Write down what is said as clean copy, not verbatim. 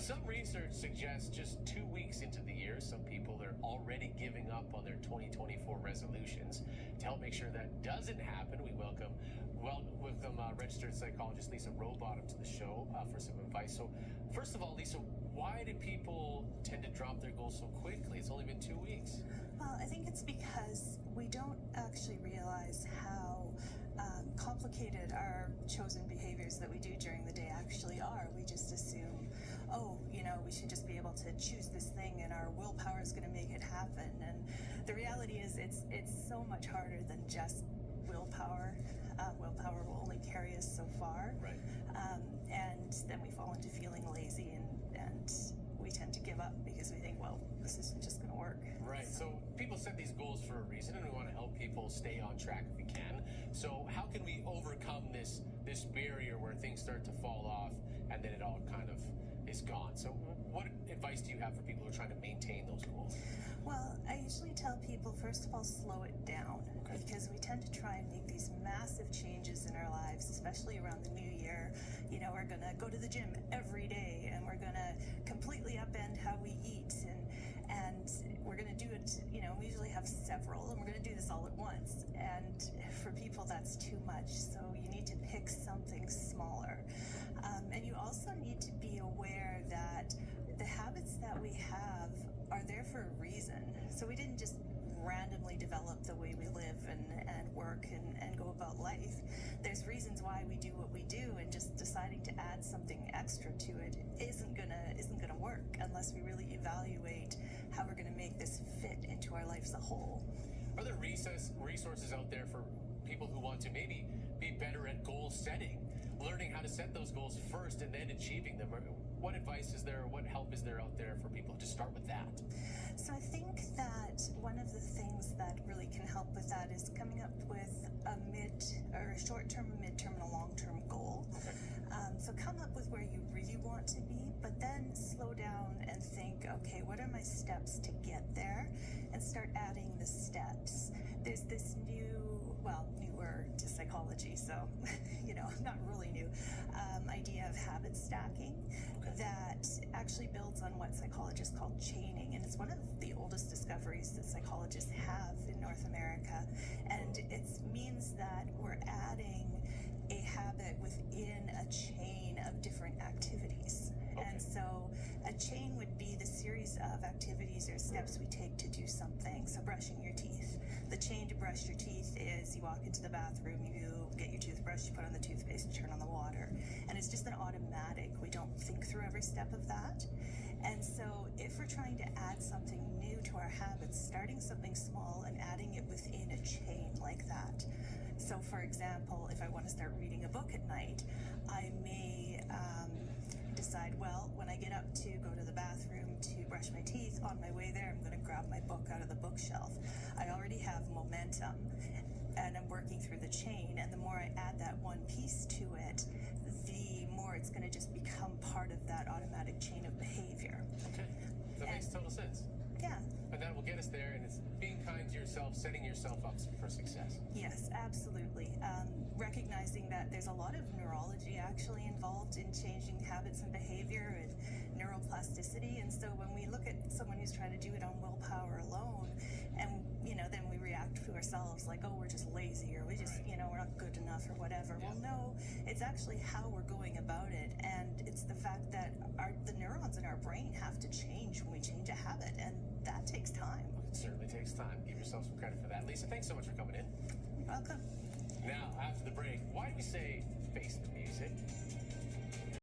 Some research suggests just 2 weeks into the year, some people are already giving up on their 2024 resolutions. To help make sure that doesn't happen, we welcome registered psychologist Lisa Rowbottom to the show for some advice. So first of all, Lisa, why do people tend to drop their goals so quickly? It's only been 2 weeks. Well, I think it's because we don't actually realize how complicated our chosen behaviors that we do during the day actually are. We just assume, we should just be able to choose this thing and our willpower is going to make it happen. And the reality is it's so much harder than just willpower. Willpower will only carry us so far. Right. And then we fall into feeling lazy and we tend to give up because we think, well, this isn't just going to work. Right. So people set these goals for a reason, and we want to help people stay on track if we can. So how can we overcome this barrier where things start to fall off and then it all kind of is gone? So what advice do you have for people who are trying to maintain those goals? Well, I usually tell people, first of all, slow it down, because we tend to try and make these massive changes in our lives, especially around the new year. We're going to go to the gym every day, and we're going to completely upend how we eat, and we're going to do it, we usually have several, and we're going to do this all at once. And for people, that's too much. So you need to pick something smaller. And you also need to be aware that the habits that we have are there for a reason. So we didn't just randomly develop the way we live and work and go about life. There's reasons why we do what we do, and just deciding to add something extra to it isn't gonna work unless we really evaluate how we're gonna make this fit into our life as a whole. Are there resources out there for people who want to maybe be better at goal setting, learning how to set those goals first and then achieving them? What advice is there, or what help is there out there for people to start with that? So I think that one of the things that really can help with that is coming up with a short-term, mid-term, and a long-term goal. Okay. So come up with where you really want to be, but then slow down and think, okay, what are my steps to get there? And start adding the steps. There's this newer to psychology, so, not really new, idea of habit stacking that actually builds on what psychologists call chaining. And it's one of the oldest discoveries that psychologists have in North America. And it means that we're adding a habit within a chain of different activities. And so a chain would be the series of activities or steps we take to do something. So brushing your teeth. The chain to brush your teeth is you walk into the bathroom, you get your toothbrush, you put on the toothpaste, you turn on the water. And it's just an automatic. We don't think through every step of that. And so if we're trying to add something new to our habits, starting something small and adding it within a chain like that. So for example, if I want to start reading a book at night, I may decide, well, when I get up to go to the bathroom to brush my teeth, on my way there, I'm going to grab my book out of the bookshelf. I already have momentum, and I'm working through the chain, and the more I add that one piece to it, the more it's going to just become part of that automatic chain of behavior. Okay, that makes total sense. Yeah. And that will get us there, and it's being kind to yourself, setting yourself up for success. Yes, absolutely. Recognizing that there's a lot of neurology actually involved in changing habits and behavior and neuroplasticity. And so when we look at someone who's trying to do it on willpower alone, and then we react to ourselves like, oh, we're just lazy, or we just, we're not good enough, or whatever. Yeah. Well, no, it's actually how we're going about it, and it's the fact that the neurons in our brain have to change when we change a habit, and that takes time. It certainly takes time. Give yourself some credit for that. Lisa, thanks so much for coming in. You're welcome. Now, after the break, why do we say face the music?